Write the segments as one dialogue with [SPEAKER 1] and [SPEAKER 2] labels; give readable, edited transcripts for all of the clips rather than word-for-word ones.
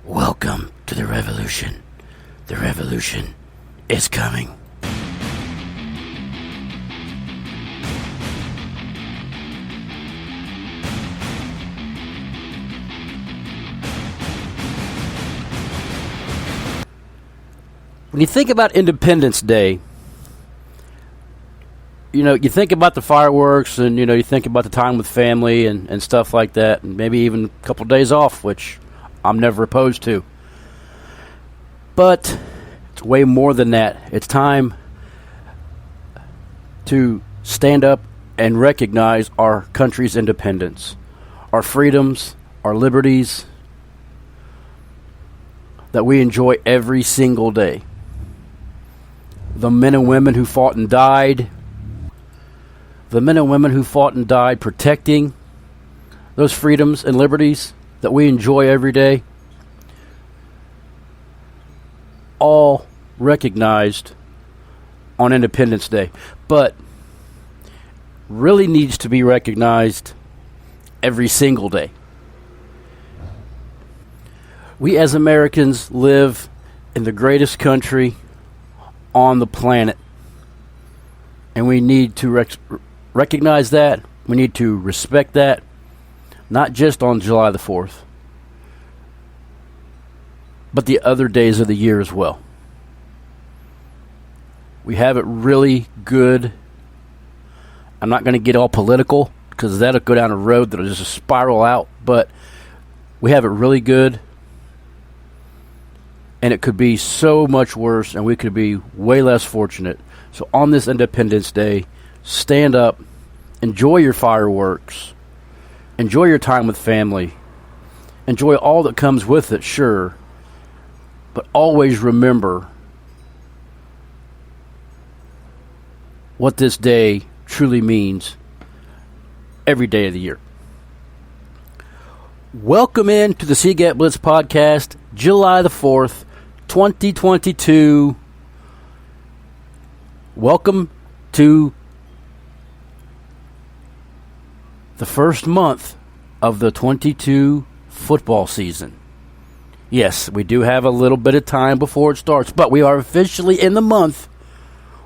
[SPEAKER 1] Welcome to the revolution. The revolution is coming. When you think about Independence Day, you think about the fireworks and, you think about the time with family and stuff like that, and maybe even a couple days off, which I'm never opposed to. But it's way more than that. It's time to stand up and recognize our country's independence, our freedoms, our liberties that we enjoy every single day. The men and women who fought and died, protecting those freedoms and liberties that we enjoy every day, all recognized on Independence Day, but really needs to be recognized every single day. We as Americans live in the greatest country on the planet, and we need to recognize that. We need to respect that, not just on July the 4th, but the other days of the year as well. We have it really good. I'm not going to get all political because that'll go down a road that'll just spiral out, but we have it really good. And it could be so much worse, and we could be way less fortunate. So on this Independence Day, stand up, enjoy your fireworks, enjoy your time with family, enjoy all that comes with it, sure, but always remember what this day truly means every day of the year. Welcome in to the Seagate Blitz podcast, July the 4th, 2022. Welcome to the first month of the 22 football season. Yes, we do have a little bit of time before it starts, but we are officially in the month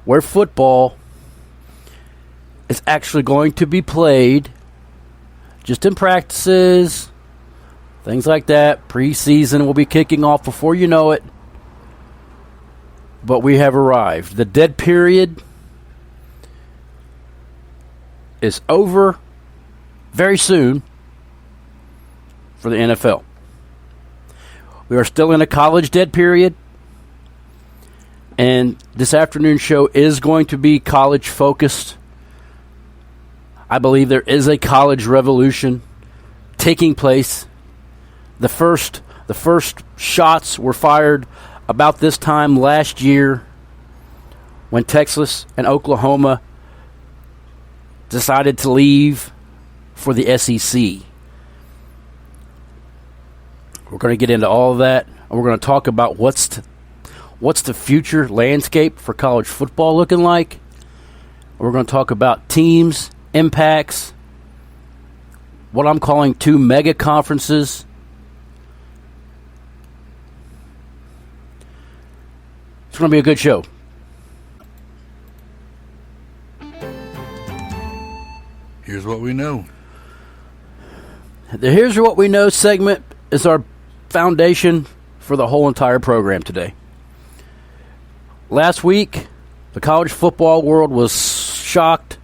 [SPEAKER 1] where football is actually going to be played just in practices, things like that. Preseason will be kicking off before you know it. But we have arrived. The dead period is over very soon for the NFL. We are still in a college dead period. And this afternoon show is going to be college focused. I believe there is a college revolution taking place. The first shots were fired about this time last year when Texas and Oklahoma decided to leave for the SEC. We're going to get into all of that, and we're going to talk about what's the future landscape for college football looking like. We're going to talk about teams, impacts, what I'm calling 2 mega conferences. It's going to be a good show.
[SPEAKER 2] Here's what we know.
[SPEAKER 1] The Here's What We Know segment is our foundation for the whole entire program today. Last week, the college football world was shocked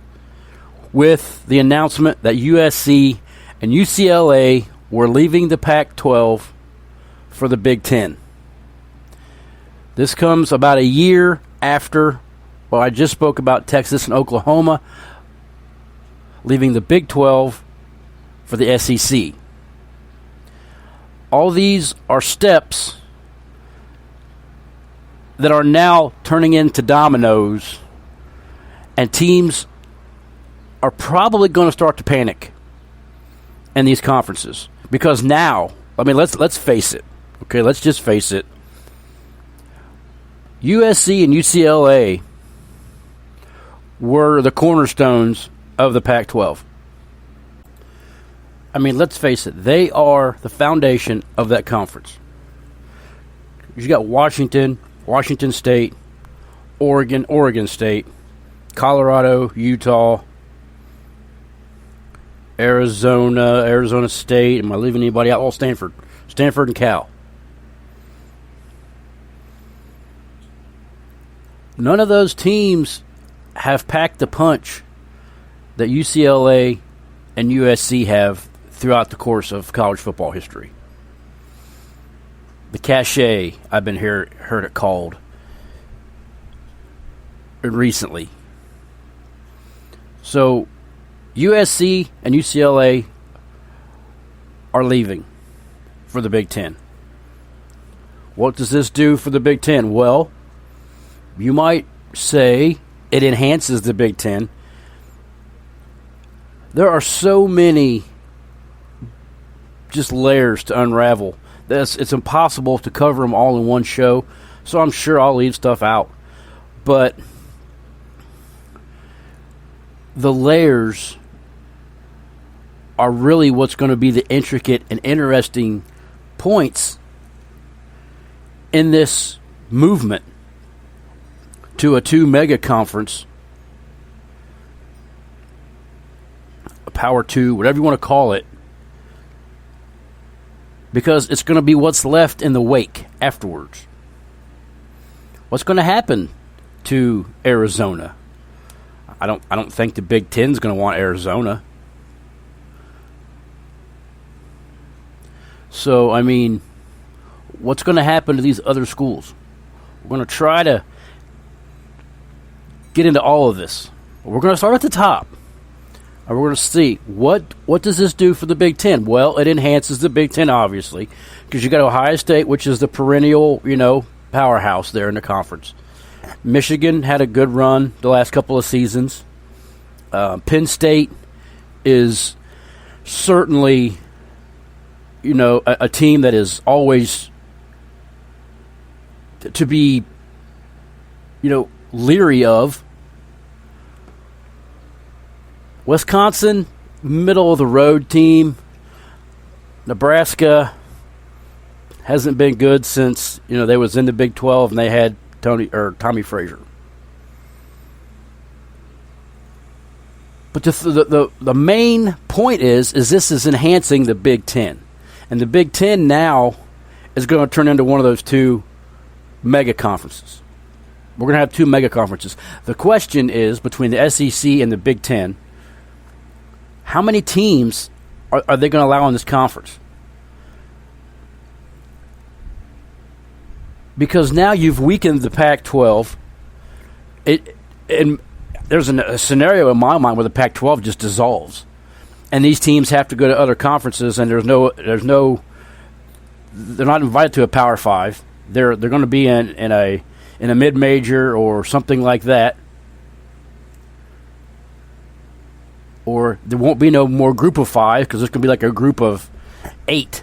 [SPEAKER 1] with the announcement that USC and UCLA were leaving the Pac-12 for the Big Ten. This comes about a year after, I just spoke about Texas and Oklahoma leaving the Big 12 for the SEC. All these are steps that are now turning into dominoes, and teams are probably going to start to panic in these conferences because now, let's face it. Okay, let's just face it. USC and UCLA were the cornerstones of the Pac-12. Let's face it. They are the foundation of that conference. You got Washington, Washington State, Oregon, Oregon State, Colorado, Utah, Arizona, Arizona State. Am I leaving anybody out? Oh, Stanford and Cal. None of those teams have packed the punch that UCLA and USC have throughout the course of college football history. The cachet, I've been heard it called recently. So USC and UCLA are leaving for the Big Ten. What does this do for the Big Ten? Well, you might say it enhances the Big Ten. There are so many just layers to unravel. It's impossible to cover them all in one show, so I'm sure I'll leave stuff out. But the layers are really what's going to be the intricate and interesting points in this movement to a 2 mega conference, a Power 2, whatever you want to call it, because it's going to be what's left in the wake afterwards. What's going to happen to Arizona? I don't think the Big Ten's going to want Arizona. So, I mean, what's going to happen to these other schools? We're going to try to get into all of this. We're going to start at the top. And we're going to see what does this do for the Big Ten? Well, it enhances the Big Ten, obviously, because you got Ohio State, which is the perennial, powerhouse there in the conference. Michigan had a good run the last couple of seasons. Penn State is certainly, a team that is always to be, leery of. Wisconsin, middle of the road team. Nebraska hasn't been good since they was in the Big 12 and they had Tommy Frazier. But the main point is this is enhancing the Big Ten, and the Big Ten now is going to turn into one of those 2 mega conferences. We're going to have 2 mega conferences. The question is, between the SEC and the Big Ten, how many teams are they going to allow in this conference? Because now you've weakened the Pac-12. And there's a scenario in my mind where the Pac-12 just dissolves, and these teams have to go to other conferences, and they're not invited to a Power 5. They're going to be in a mid-major or something like that. Or there won't be no more group of 5 because there's going to be like a group of 8.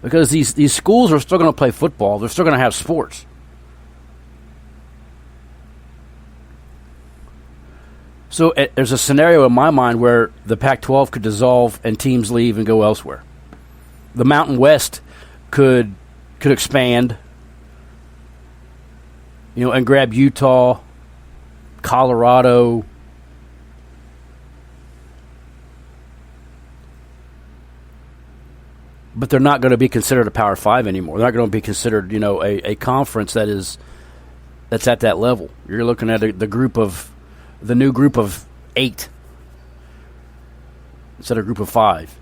[SPEAKER 1] Because these schools are still going to play football. They're still going to have sports. So there's a scenario in my mind where the Pac-12 could dissolve and teams leave and go elsewhere. The Mountain West could expand, and grab Utah, Colorado, but they're not going to be considered a Power 5 anymore. They're not going to be considered, a conference that's at that level. You're looking at the new group of 8 instead of a group of 5.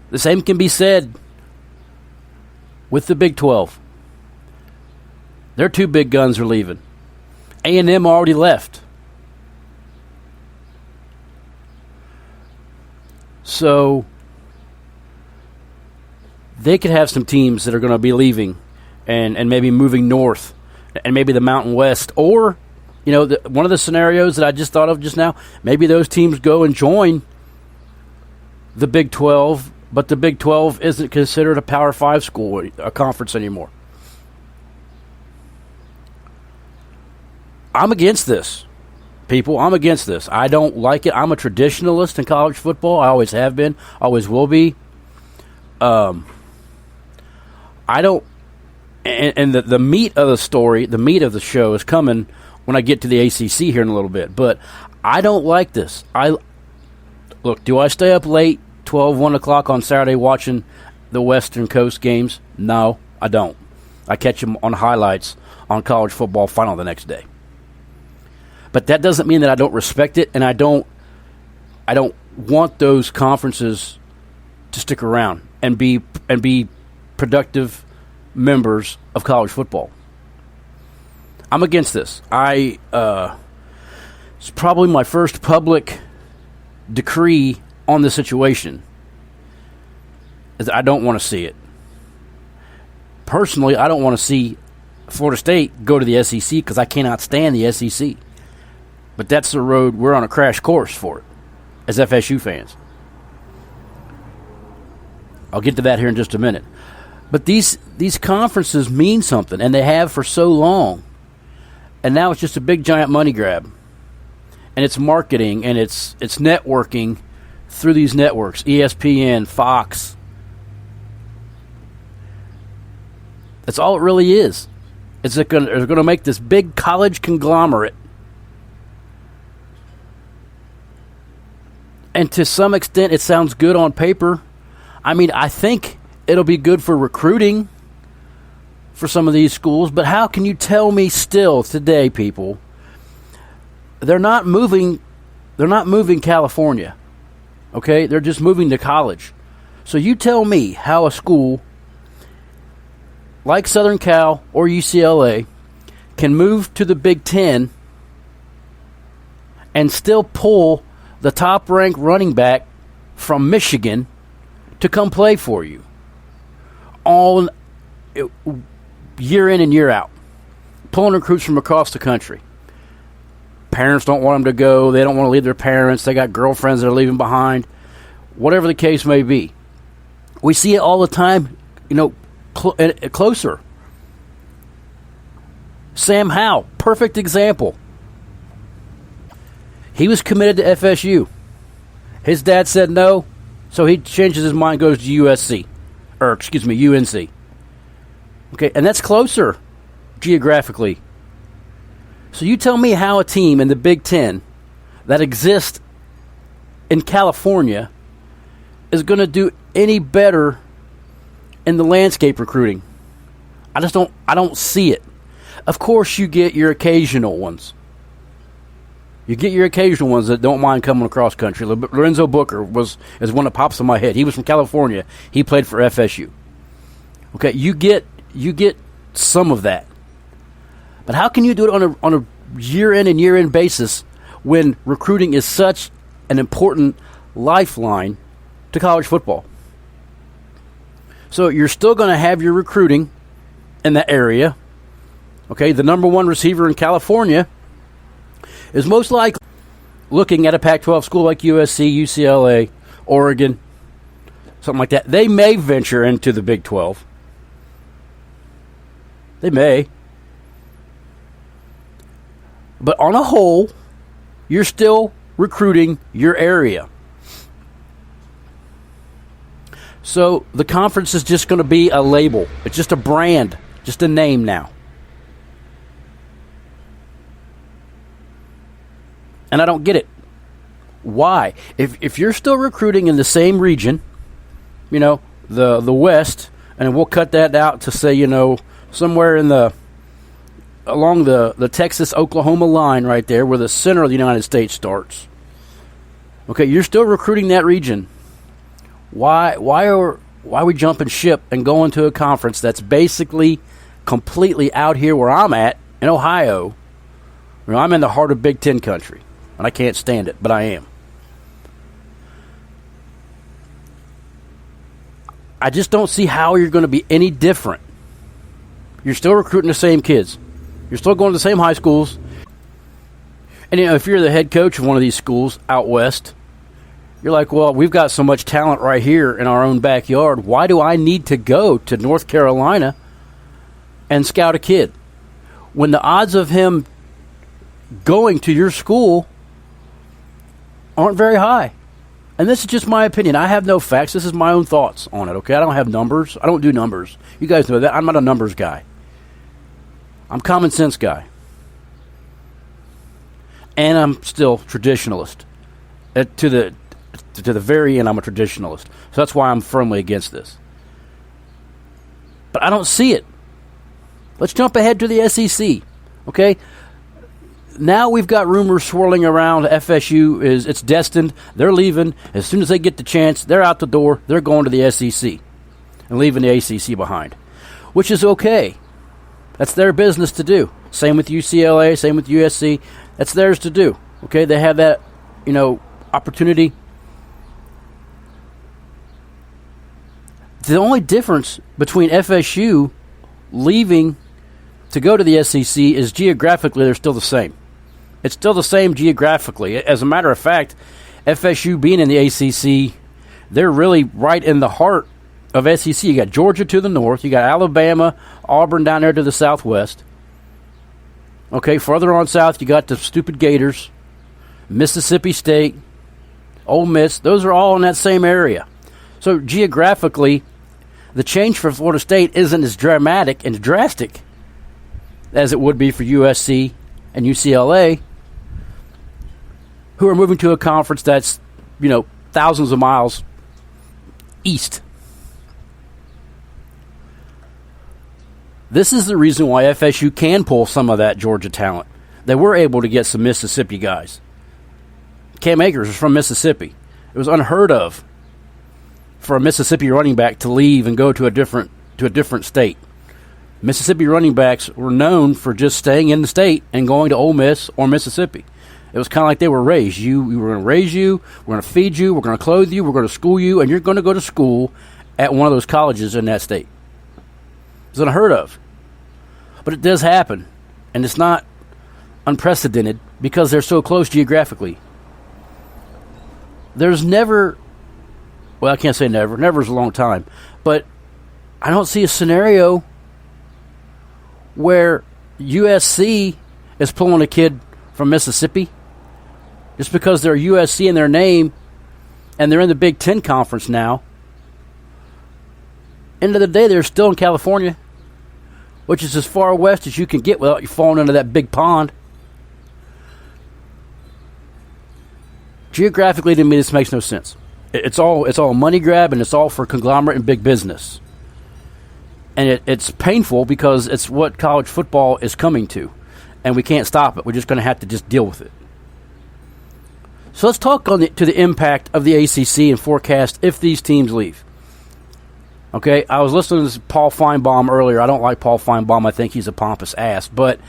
[SPEAKER 1] The same can be said with the Big 12. Their 2 big guns are leaving. A&M already left. So they could have some teams that are going to be leaving and maybe moving north, and maybe the Mountain West, or one of the scenarios that I just thought of just now, maybe those teams go and join the Big 12, but the Big 12 isn't considered a Power 5 school, a conference anymore. I'm against this, people. I'm against this. I don't like it. I'm a traditionalist in college football. I always have been, always will be. I don't, and the meat of the story, the meat of the show is coming when I get to the ACC here in a little bit. But I don't like this. Look, do I stay up late, 12, 1 o'clock on Saturday watching the Western Coast games? No, I don't. I catch them on highlights on college football final the next day. But that doesn't mean that I don't respect it, and I don't want those conferences to stick around and be productive members of college football. I'm against this. It's probably my first public decree on the situation. I don't want to see it. Personally, I don't want to see Florida State go to the SEC because I cannot stand the SEC. But that's the road we're on a crash course for it as FSU fans. I'll get to that here in just a minute. But these conferences mean something, and they have for so long. And now it's just a big, giant money grab. And it's marketing, and it's networking through these networks, ESPN, Fox. That's all it really is. It's going to make this big college conglomerate. And to some extent, it sounds good on paper. I mean, I think it'll be good for recruiting for some of these schools. But how can you tell me still today, people, they're not moving California, okay? They're just moving to college. So you tell me how a school like Southern Cal or UCLA can move to the Big Ten and still pull the top-ranked running back from Michigan to come play for you all year in and year out, pulling recruits from across the country. Parents don't want them to go. They don't want to leave their parents. They got girlfriends they're leaving behind. Whatever the case may be. We see it all the time, closer. Sam Howell, perfect example. He was committed to FSU. His dad said no, so he changes his mind, goes to UNC. Okay, and that's closer geographically. So you tell me how a team in the Big Ten that exists in California is going to do any better in the landscape recruiting. I don't see it. Of course you get your occasional ones. You get your occasional ones that don't mind coming across country. Lorenzo Booker is one that pops in my head. He was from California. He played for FSU. Okay, you get some of that. But how can you do it on a year in and year in basis when recruiting is such an important lifeline to college football? So you're still going to have your recruiting in that area. Okay, the number one receiver in California is most likely looking at a Pac-12 school like USC, UCLA, Oregon, something like that. They may venture into the Big 12. They may. But on a whole, you're still recruiting your area. So the conference is just going to be a label. It's just a brand, just a name now. And I don't get it. Why? If you're still recruiting in the same region, the West, and we'll cut that out to say, somewhere along the Texas-Oklahoma line right there where the center of the United States starts. Okay, you're still recruiting that region. Why are we jumping ship and going to a conference that's basically completely out here where I'm at in Ohio? I'm in the heart of Big Ten country. And I can't stand it, but I am. I just don't see how you're going to be any different. You're still recruiting the same kids. You're still going to the same high schools. And if you're the head coach of one of these schools out west, you're like, well, we've got so much talent right here in our own backyard. Why do I need to go to North Carolina and scout a kid? When the odds of him going to your school aren't very high. And this is just my opinion. I have no facts. This is my own thoughts on it, okay? I don't have numbers. I don't do numbers. You guys know that. I'm not a numbers guy. I'm a common sense guy. And I'm still traditionalist. To the very end, I'm a traditionalist. So that's why I'm firmly against this. But I don't see it. Let's jump ahead to the SEC, okay? Now we've got rumors swirling around. FSU it's destined. They're leaving. As soon as they get the chance, they're out the door. They're going to the SEC and leaving the ACC behind, which is okay. That's their business to do. Same with UCLA, same with USC. That's theirs to do. Okay, they have that, opportunity. The only difference between FSU leaving to go to the SEC is geographically they're still the same. It's still the same geographically. As a matter of fact, FSU being in the ACC, they're really right in the heart of SEC. You got Georgia to the north. You got Alabama, Auburn down there to the southwest. Okay, further on south, you got the stupid Gators, Mississippi State, Ole Miss. Those are all in that same area. So geographically, the change for Florida State isn't as dramatic and drastic as it would be for USC and UCLA, who are moving to a conference that's, thousands of miles east. This is the reason why FSU can pull some of that Georgia talent. They were able to get some Mississippi guys. Cam Akers is from Mississippi. It was unheard of for a Mississippi running back to leave and go to a different state. Mississippi running backs were known for just staying in the state and going to Ole Miss or Mississippi. It was kind of like they were raised. We were going to raise you, we're going to feed you, we're going to clothe you, we're going to school you, and you're going to go to school at one of those colleges in that state. It's unheard of. But it does happen, and it's not unprecedented because they're so close geographically. There's never, well, I can't say never. Never is a long time. But I don't see a scenario where USC is pulling a kid from Mississippi just because they're USC in their name and they're in the Big Ten Conference now. End of the day, they're still in California, which is as far west as you can get without you falling into that big pond. Geographically, to me, this makes no sense. It's all a money grab, and it's all for conglomerate and big business. And it's painful because it's what college football is coming to, and we can't stop it. We're just going to have to just deal with it. So let's talk to the impact of the ACC and forecast if these teams leave. Okay, I was listening to Paul Feinbaum earlier. I don't like Paul Feinbaum. I think he's a pompous ass, but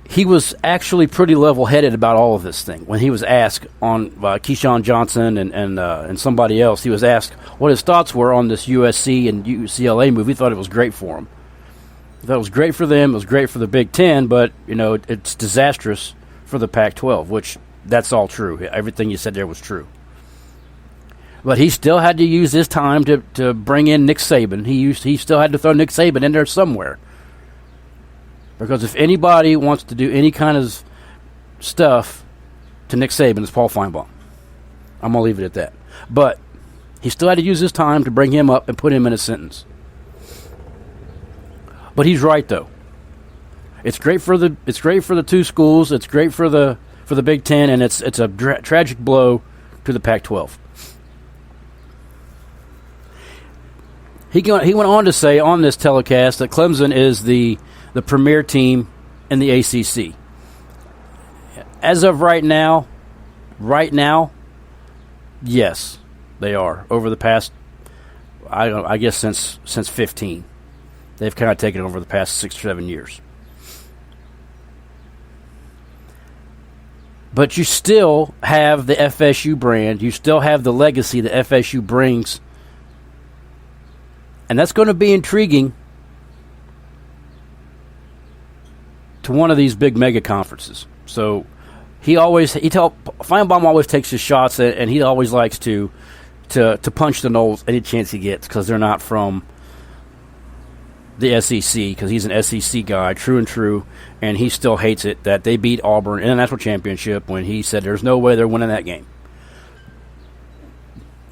[SPEAKER 1] he was actually pretty level-headed about all of this thing. When he was asked on Keyshawn Johnson and somebody else, he was asked what his thoughts were on this USC and UCLA move. He thought it was great for him. He thought it was great for them. It was great for the Big Ten, but it's disastrous for the Pac-12, which that's all true. Everything you said there was true. But he still had to use this time to bring in Nick Saban. He still had to throw Nick Saban in there somewhere. Because if anybody wants to do any kind of stuff to Nick Saban, it's Paul Feinbaum. I'm going to leave it at that. But he still had to use his time to bring him up and put him in a sentence. But he's right, though. It's great for the two schools. It's great for the Big Ten, and it's a tragic blow to the Pac-12. He went on to say on this telecast that Clemson is the premier team in the ACC. As of right now, yes, they are. Over the past, I guess since 15, they've kind of taken over the past 6 or 7 years. But you still have the FSU brand. You still have the legacy that FSU brings. And that's going to be intriguing to one of these big mega conferences. So Feinbaum always takes his shots, and he always likes to punch the Noles any chance he gets because they're not from the SEC, because he's an SEC guy, true, and he still hates it that they beat Auburn in a national championship when he said there's no way they're winning that game.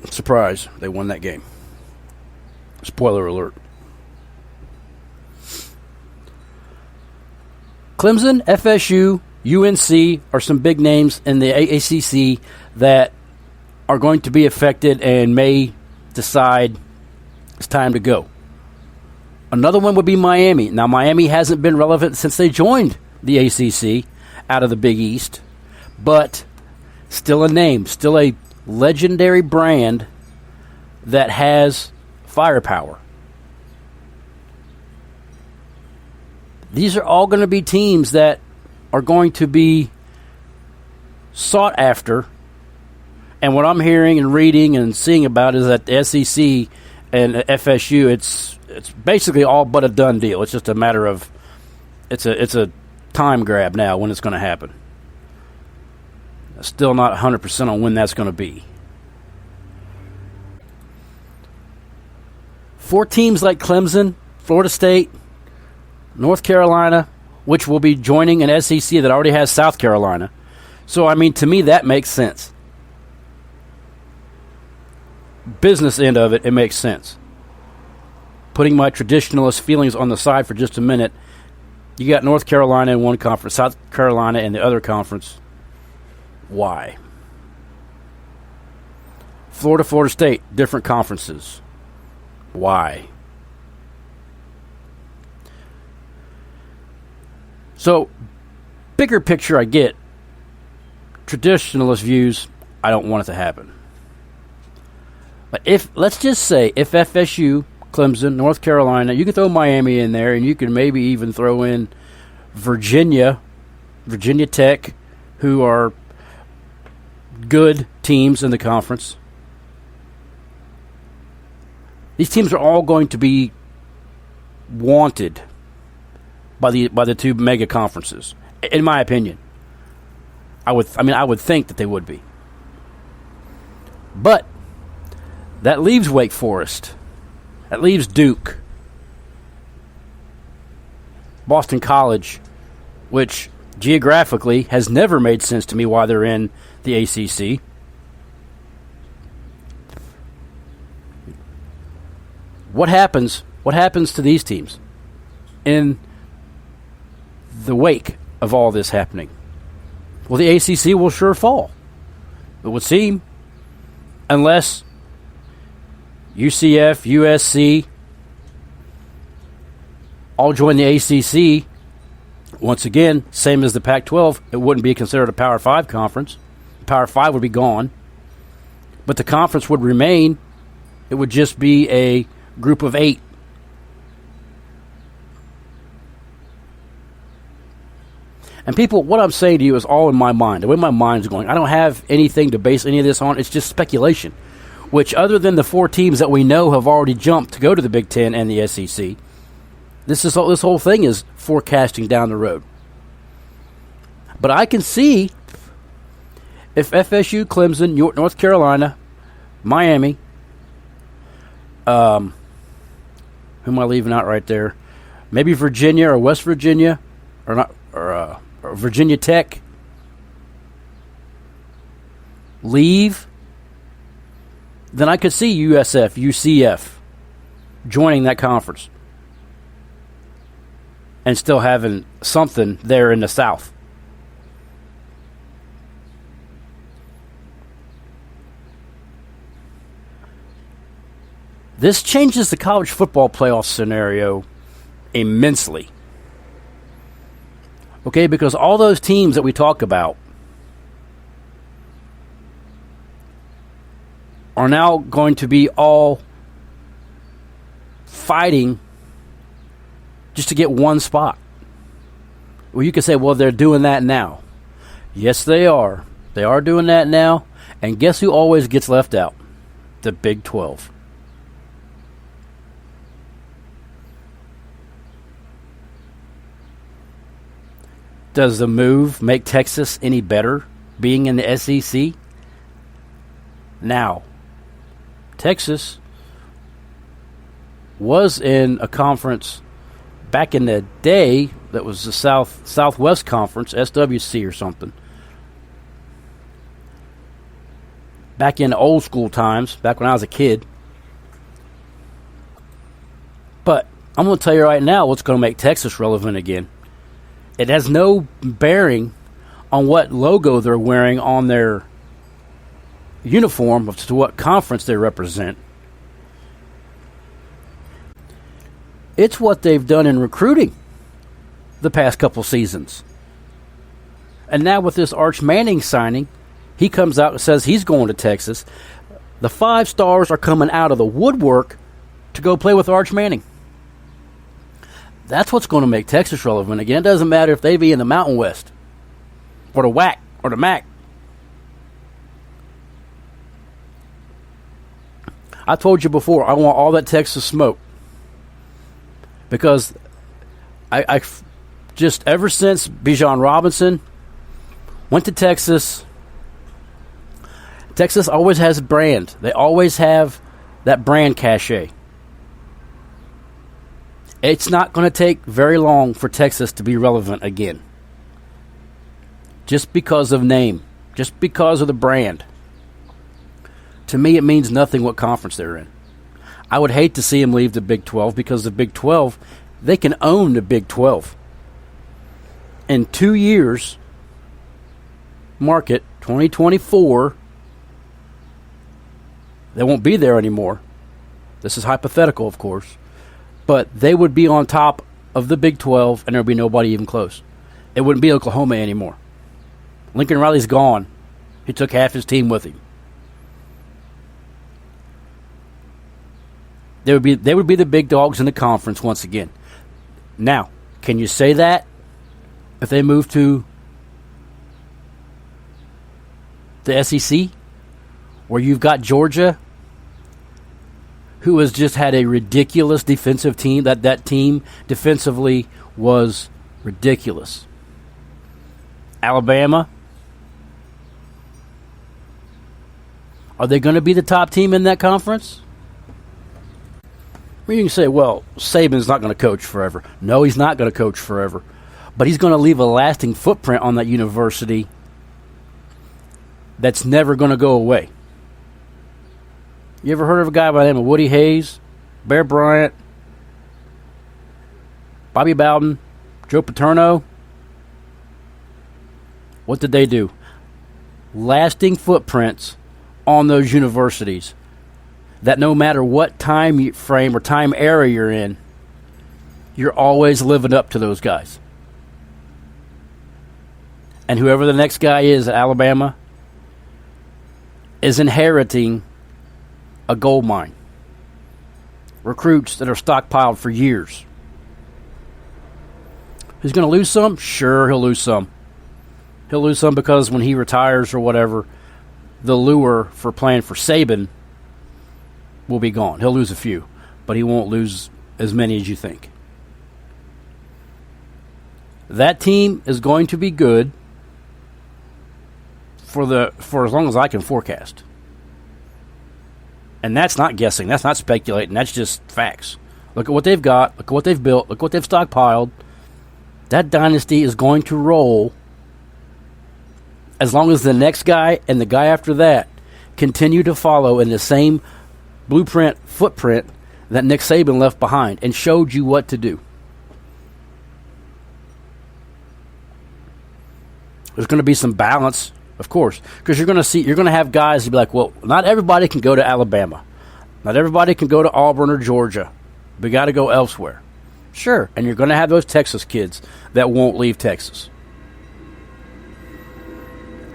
[SPEAKER 1] Surprise, they won that game. Spoiler alert. Clemson, FSU, UNC are some big names in the ACC that are going to be affected and may decide it's time to go. Another one would be Miami. Now, Miami hasn't been relevant since they joined the ACC out of the Big East, but still a name, still a legendary brand that has firepower. These are all going to be teams that are going to be sought after. And what I'm hearing and reading and seeing about is that the SEC and FSU, it's basically all but a done deal. It's just a matter of it's a time grab now when it's going to happen. Still not 100% on when that's going to be. 4 teams like Clemson, Florida State, North Carolina, which will be joining an SEC that already has South Carolina. So, I mean, to me, that makes sense. Business end of it, it makes sense. Putting my traditionalist feelings on the side for just a minute, you got North Carolina in one conference, South Carolina in the other conference. Why? Florida State, different conferences. Why? So, bigger picture I get. Traditionalist views, I don't want it to happen. But let's just say, if FSU, Clemson, North Carolina, you can throw Miami in there, and you can maybe even throw in Virginia Tech, who are good teams in the conference. These teams are all going to be wanted by the 2 mega conferences, in my opinion. I would think that they would be. But that leaves Wake Forest. That leaves Duke. Boston College, which geographically has never made sense to me why they're in the ACC. What happens to these teams in the wake of all this happening? Well, the ACC will sure fall. It would seem. Unless UCF, USC all join the ACC. Once again, same as the Pac-12, it wouldn't be considered a Power 5 conference. Power 5 would be gone. But the conference would remain. It would just be a group of 8. And people, what I'm saying to you is all in my mind. The way my mind's going, I don't have anything to base any of this on. It's just speculation. Which, other than the 4 teams that we know have already jumped to go to the Big Ten and the SEC, this whole thing is forecasting down the road. But I can see if FSU, Clemson, North Carolina, Miami, who am I leaving out right there? Maybe Virginia or West Virginia, or Virginia Tech leave. Then I could see USF, UCF joining that conference and still having something there in the South. This changes the college football playoff scenario immensely. Okay, because all those teams that we talk about are now going to be all fighting just to get one spot. Well, you could say, well, they're doing that now. Yes, they are. They are doing that now. And guess who always gets left out? The Big 12. Does the move make Texas any better being in the SEC? Now, Texas was in a conference back in the day that was the Southwest Conference, SWC or something. back in old school times, back when I was a kid. But I'm going to tell you right now what's going to make Texas relevant again. It has no bearing on what logo they're wearing on their uniform as to what conference they represent. It's what they've done in recruiting the past couple seasons. And now with this Arch Manning signing, he comes out and says he's going to Texas. The 5 stars are coming out of the woodwork to go play with Arch Manning. That's what's going to make Texas relevant again. It doesn't matter if they be in the Mountain West or the WAC or the MAC. I told you before, I want all that Texas smoke. Because I just ever since Bijan Robinson went to Texas, Texas always has a brand. They always have that brand cachet. It's not going to take very long for Texas to be relevant again. Just because of name. Just because of the brand. To me, it means nothing what conference they're in. I would hate to see them leave the Big 12 because the Big 12, they can own the Big 12. In 2 years, market 2024, they won't be there anymore. This is hypothetical, of course. But they would be on top of the Big 12, and there would be nobody even close. It wouldn't be Oklahoma anymore. Lincoln Riley's gone. He took half his team with him. They would be the big dogs in the conference once again. Now, can you say that if they move to the SEC, where you've got Georgia, who has just had a ridiculous defensive team? That team defensively was ridiculous. Alabama, are they going to be the top team in that conference? You can say, well, Saban's not going to coach forever. No, he's not going to coach forever. But he's going to leave a lasting footprint on that university that's never going to go away. You ever heard of a guy by the name of Woody Hayes, Bear Bryant, Bobby Bowden, Joe Paterno? What did they do? Lasting footprints on those universities. That no matter what time frame or time era you're in, you're always living up to those guys. And whoever the next guy is at Alabama is inheriting a gold mine. Recruits that are stockpiled for years. He's going to lose some? Sure, he'll lose some. He'll lose some because when he retires or whatever, the lure for playing for Saban will be gone. He'll lose a few, but he won't lose as many as you think. That team is going to be good for as long as I can forecast. And that's not guessing. That's not speculating. That's just facts. Look at what they've got. Look at what they've built. Look at what they've stockpiled. That dynasty is going to roll as long as the next guy and the guy after that continue to follow in the same footprint that Nick Saban left behind and showed you what to do. There's going to be some balance, of course, because you're going to have guys who be like, well, not everybody can go to Alabama. Not everybody can go to Auburn or Georgia. We got to go elsewhere. Sure, and you're going to have those Texas kids that won't leave Texas.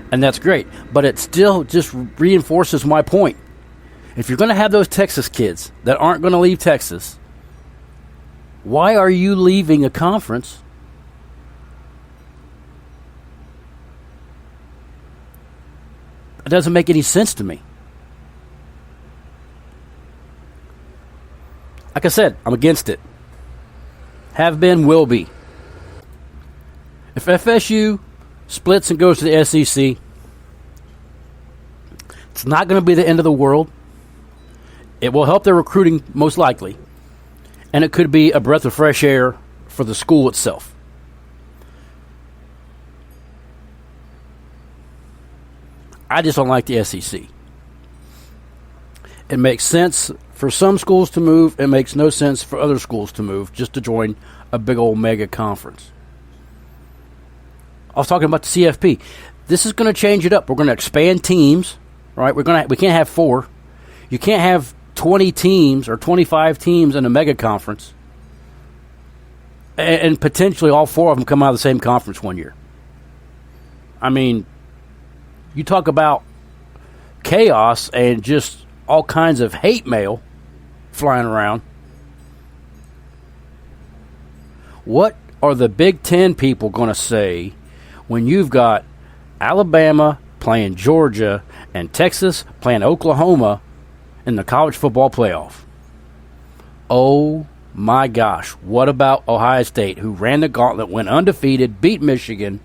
[SPEAKER 1] And that's great, but it still just reinforces my point. If you're going to have those Texas kids that aren't going to leave Texas, why are you leaving a conference it doesn't make any sense to me? Like I said, I'm against it. Have been, will be. If FSU splits and goes to the SEC, it's not going to be the end of the world. It will help their recruiting, most likely. And it could be a breath of fresh air for the school itself. I just don't like the SEC. It makes sense for some schools to move. It makes no sense for other schools to move just to join a big old mega conference. I was talking about the CFP. This is going to change it up. We're going to expand teams, right? We can't have 4. You can't have 20 teams or 25 teams in a mega conference, and potentially all 4 of them come out of the same conference one year. I mean, you talk about chaos and just all kinds of hate mail flying around. What are the Big Ten people going to say when you've got Alabama playing Georgia and Texas playing Oklahoma in the college football playoff? Oh my gosh, what about Ohio State, who ran the gauntlet, went undefeated, beat Michigan,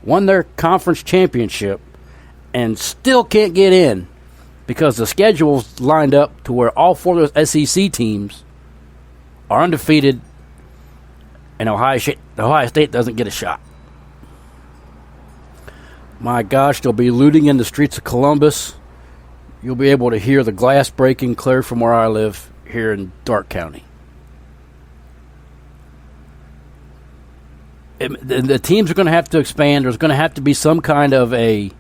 [SPEAKER 1] won their conference championship, and still can't get in because the schedule's lined up to where all 4 of those SEC teams are undefeated and Ohio State doesn't get a shot. My gosh, they'll be looting in the streets of Columbus. You'll be able to hear the glass breaking clear from where I live here in Darke County. The teams are going to have to expand. There's going to have to be some kind of a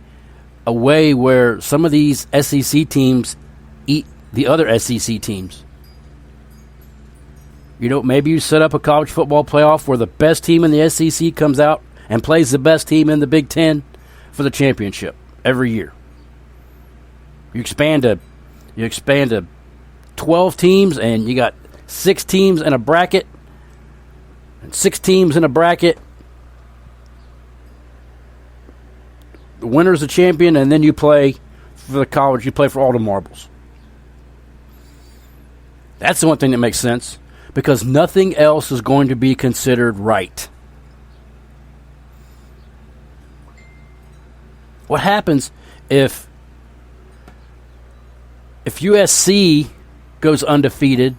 [SPEAKER 1] way where some of these SEC teams eat the other SEC teams. You know, maybe you set up a college football playoff where the best team in the SEC comes out and plays the best team in the Big Ten for the championship every year. You expand to 12 teams, and you got 6 teams in a bracket, and 6 teams in a bracket. The winner's the champion, and then you play for the college. You play for all the marbles. That's the one thing that makes sense, because nothing else is going to be considered right. What happens if USC goes undefeated,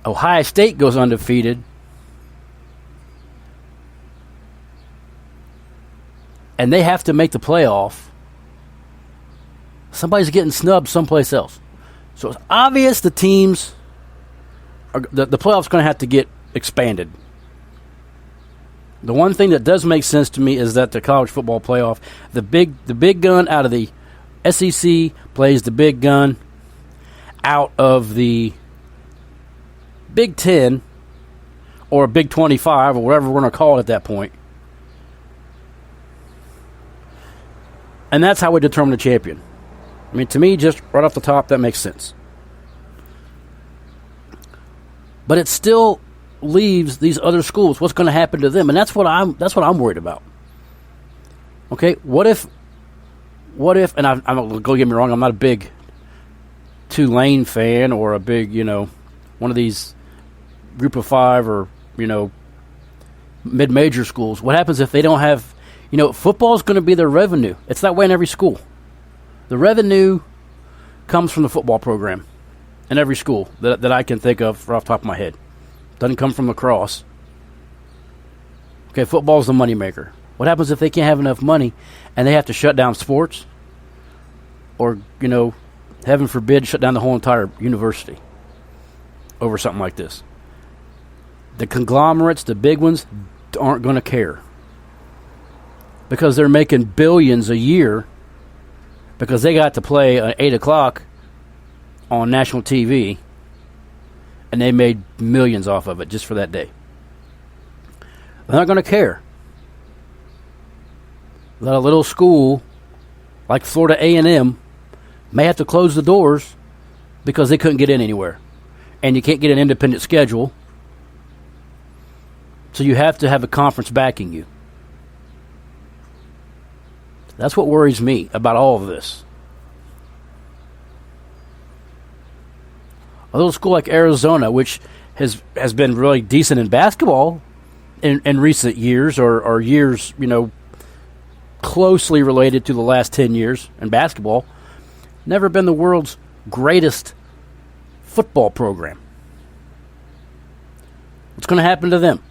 [SPEAKER 1] Ohio State goes undefeated, and they have to make the playoff? Somebody's getting snubbed someplace else. So it's obvious the teams the playoff's going to have to get expanded. The one thing that does make sense to me is that the college football playoff, the big gun out of the SEC plays the big gun out of the Big Ten or Big 25 or whatever we're going to call it at that point. And that's how we determine the champion. I mean, to me, just right off the top, that makes sense. But it still leaves these other schools. What's going to happen to them? And that's what I'm worried about. Okay, what if? And I'm don't get me wrong, I'm not a big Tulane fan or a big, one of these Group of 5 or mid-major schools. What happens if they don't have? Football is going to be their revenue. It's that way in every school. The revenue comes from the football program in every school that I can think of right off the top of my head. Doesn't come from lacrosse. Okay, football's the moneymaker. What happens if they can't have enough money and they have to shut down sports or, heaven forbid, shut down the whole entire university over something like this? The conglomerates, the big ones, aren't going to care because they're making billions a year because they got to play at 8 o'clock on national TV, and they made millions off of it just for that day. They're not going to care that a little school like Florida A&M may have to close the doors because they couldn't get in anywhere. And you can't get an independent schedule, so you have to have a conference backing you. That's what worries me about all of this. A little school like Arizona, which has been really decent in basketball in recent years, or years, closely related to the last 10 years in basketball, never been the world's greatest football program. What's going to happen to them?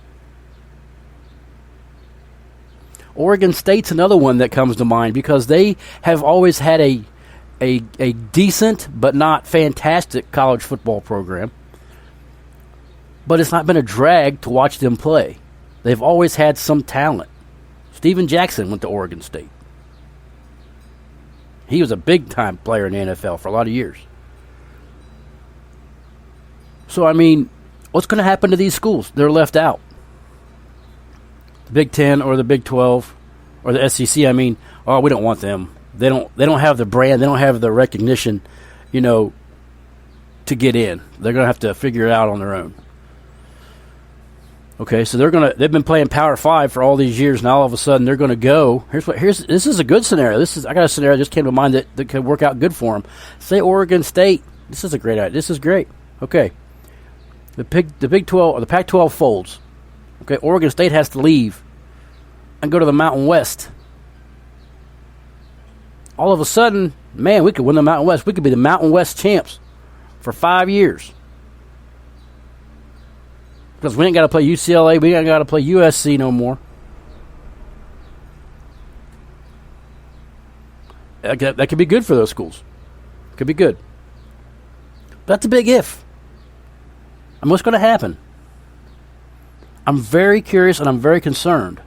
[SPEAKER 1] Oregon State's another one that comes to mind because they have always had a a decent but not fantastic college football program. But it's not been a drag to watch them play. They've always had some talent. Steven Jackson went to Oregon State. He was a big-time player in the NFL for a lot of years. So, I mean, what's going to happen to these schools? They're left out. The Big Ten or the Big 12 or the SEC, I mean, oh, we don't want them. They don't have the brand. They don't have the recognition, to get in. They're going to have to figure it out on their own. Okay, so they've been playing Power 5 for all these years. Now all of a sudden they're going to go. This is a good scenario. I got a scenario that just came to mind that could work out good for them. Say Oregon State. This is a great idea. This is great. Okay, the Big 12 or the Pac-12 folds. Okay, Oregon State has to leave and go to the Mountain West. All of a sudden, man, we could win the Mountain West. We could be the Mountain West champs for 5 years. Because we ain't got to play UCLA. We ain't got to play USC no more. That could be good for those schools. Could be good. But that's a big if. And what's going to happen? I'm very curious and I'm very concerned.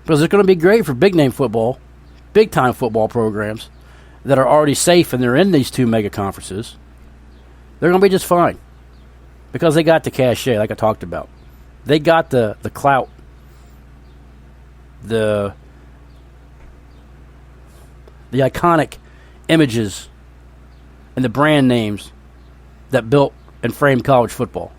[SPEAKER 1] Because it's going to be great for big-name football, big-time football programs that are already safe and they're in these two mega conferences. They're going to be just fine. Because they got the cachet, like I talked about. They got the clout, the iconic images, and the brand names that built and framed college football.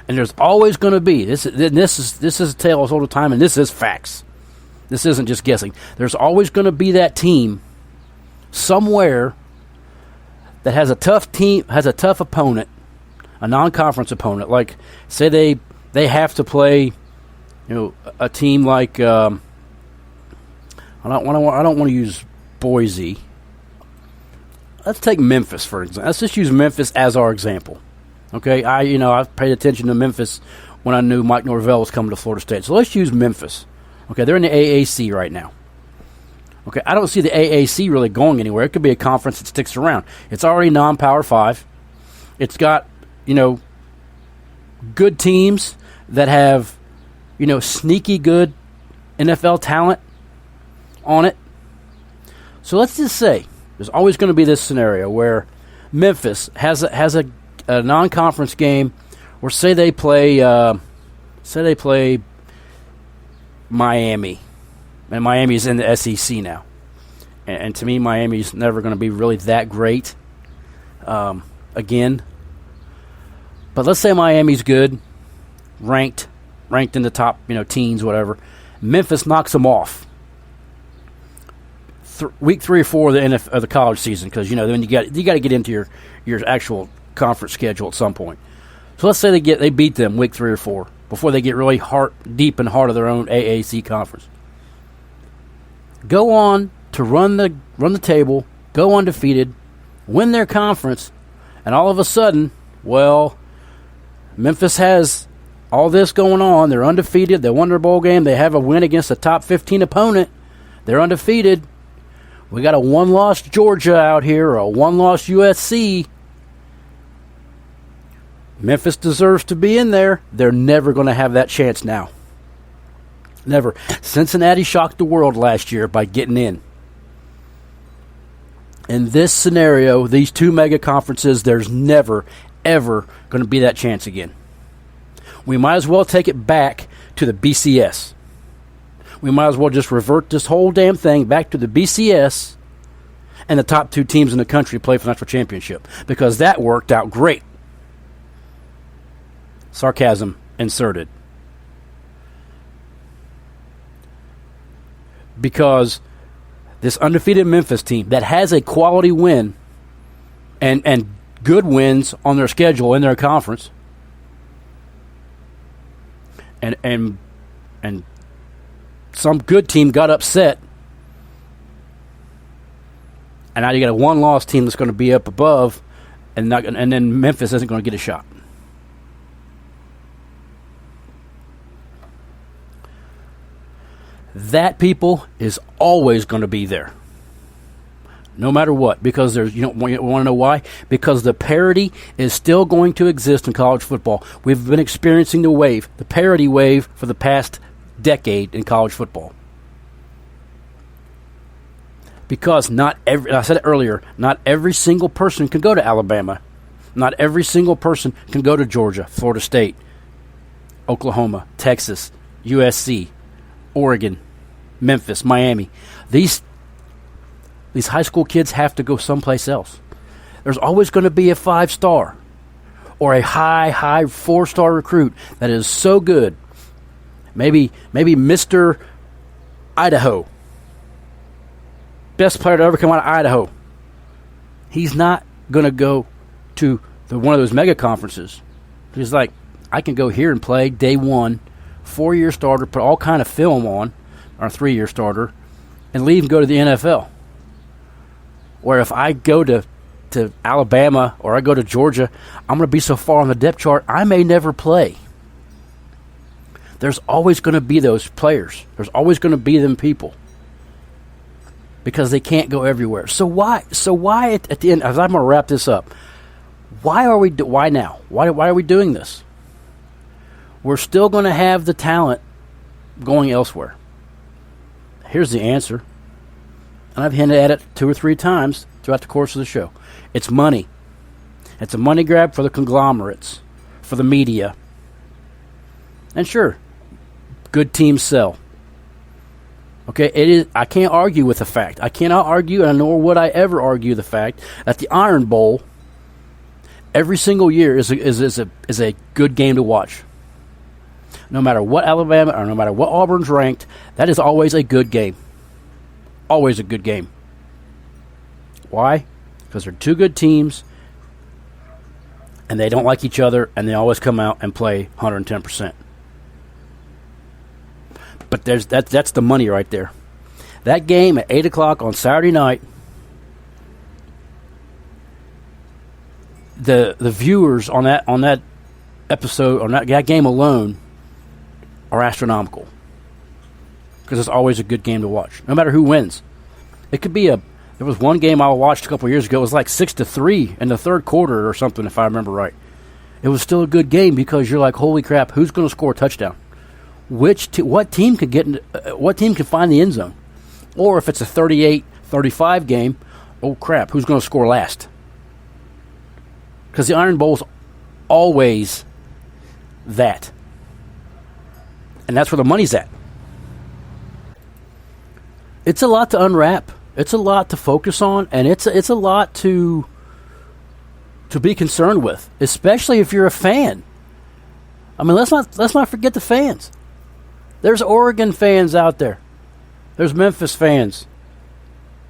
[SPEAKER 1] And there's always going to be this is a tale as old as time, and this is facts. This isn't just guessing. There's always going to be that team somewhere that has a tough team, has a tough opponent, a non-conference opponent. Like, say they have to play, a team like I don't want to use Boise. Let's take Memphis for example. Let's just use Memphis as our example. Okay, I've paid attention to Memphis when I knew Mike Norvell was coming to Florida State. So let's use Memphis. Okay, they're in the AAC right now. Okay, I don't see the AAC really going anywhere. It could be a conference that sticks around. It's already non-Power 5. It's got, good teams that have, sneaky good NFL talent on it. So let's just say there's always going to be this scenario where Memphis has a non-conference game, or say they play Miami. And Miami's in the SEC now. And to me, Miami's never going to be really that great again. But let's say Miami's good, ranked in the top, teens, whatever. Memphis knocks them off. Week 3 or 4 of the college season, because then you got to get into your actual conference schedule at some point. So let's say they beat them week 3 or 4 before they get really deep in heart of their own AAC conference. Go on to run the table, go undefeated, win their conference, and all of a sudden, well, Memphis has all this going on. They're undefeated. They won their bowl game. They have a win against a top 15 opponent. They're undefeated. We got a one-loss Georgia out here, or a one-loss USC. Memphis deserves to be in there. They're never going to have that chance now. Never. Cincinnati shocked the world last year by getting in. In this scenario, these two mega conferences, there's never, ever going to be that chance again. We might as well take it back to the BCS. We might as well just revert this whole damn thing back to the BCS, and the top 2 teams in the country play for the national championship, because that worked out great. Sarcasm inserted. Because this undefeated Memphis team that has a quality win and good wins on their schedule in their conference, and some good team got upset, and now you got a one-loss team that's going to be up above, and then Memphis isn't going to get a shot. that, people, is always going to be there. No matter what, because there's, you want to know why? Because the parity is still going to exist in college football. We've been experiencing the parity wave for the past decade in college football. Because I said it earlier, not every single person can go to Alabama. Not every single person can go to Georgia, Florida State, Oklahoma, Texas, USC, Oregon, Memphis, Miami. These high school kids have to go someplace else. There's always going to be a 5-star or a high 4-star recruit that is so good. Maybe Mr. Idaho. Best player to ever come out of Idaho. He's not going to go to one of those mega conferences. He's like, I can go here and play day one, 4-year starter, put all kind of film on, or 3-year starter, and leave and go to the NFL. Where if I go to Alabama or I go to Georgia, I'm going to be so far on the depth chart, I may never play. There's always going to be those players. There's always going to be them people. Because they can't go everywhere. So why at the end, as I'm going to wrap this up, why now? Why are we doing this? We're still going to have the talent going elsewhere. Here's the answer. And I've hinted at it 2 or 3 times throughout the course of the show. It's money. It's a money grab for the conglomerates, for the media. And sure, good teams sell. Okay, it is. I can't argue with the fact. I cannot argue, and nor would I ever argue the fact that the Iron Bowl every single year is a good game to watch. No matter what Alabama or no matter what Auburn's ranked, that is always a good game. Always a good game. Why? Because they're 2 good teams, and they don't like each other, and they always come out and play 110%. But that's the money right there. That game at 8 o'clock on Saturday night, the viewers on that episode, on that game alone, are astronomical. Because it's always a good game to watch, no matter who wins. It could be there was one game I watched a couple of years ago. It was like 6-3 in the third quarter or something, if I remember right. It was still a good game because you're like, holy crap, who's going to score a touchdown? What team could what team can find the end zone? Or if it's a 38-35 game, oh crap, who's going to score last? Because the Iron Bowl's always that. And that's where the money's at. It's a lot to unwrap. It's a lot to focus on, and it's a lot to be concerned with, especially if you're a fan. I mean, let's not forget the fans. There's Oregon fans out there. There's Memphis fans.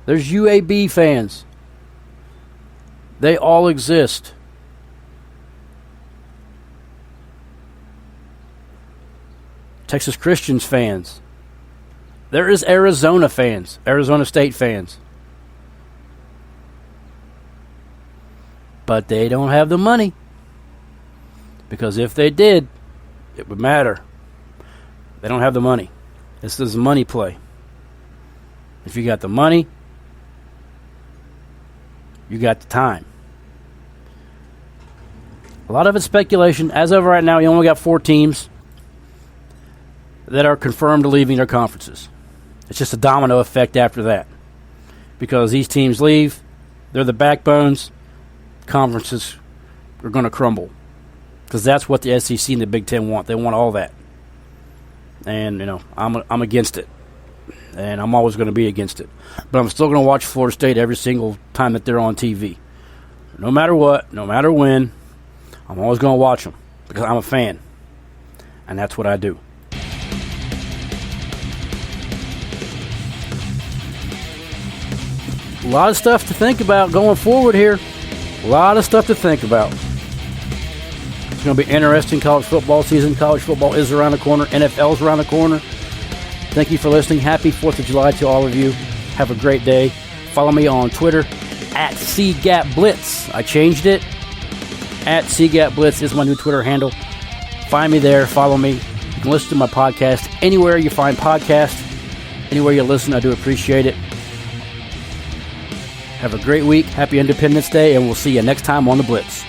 [SPEAKER 1] There's UAB fans. They all exist. Texas Christians fans. There is Arizona fans, Arizona State fans. But they don't have the money. Because if they did, it would matter. They don't have the money. This is a money play. If you got the money, you got the time. A lot of it's speculation. As of right now, you only got 4 teams that are confirmed leaving their conferences. It's just a domino effect after that. Because these teams leave, they're the backbones, conferences are going to crumble. Because that's what the SEC and the Big Ten want. They want all that. And, I'm against it. And I'm always going to be against it. But I'm still going to watch Florida State every single time that they're on TV. No matter what, no matter when, I'm always going to watch them. Because I'm a fan. And that's what I do. A lot of stuff to think about going forward here. A lot of stuff to think about. It's going to be interesting college football season. College football is around the corner. NFL's around the corner. Thank you for listening. Happy 4th of July to all of you. Have a great day. Follow me on Twitter at CGAPBlitz. I changed it. At CGAPBlitz is my new Twitter handle. Find me there. Follow me. You can listen to my podcast anywhere you find podcasts. Anywhere you listen, I do appreciate it. Have a great week. Happy Independence Day, and we'll see you next time on The Blitz.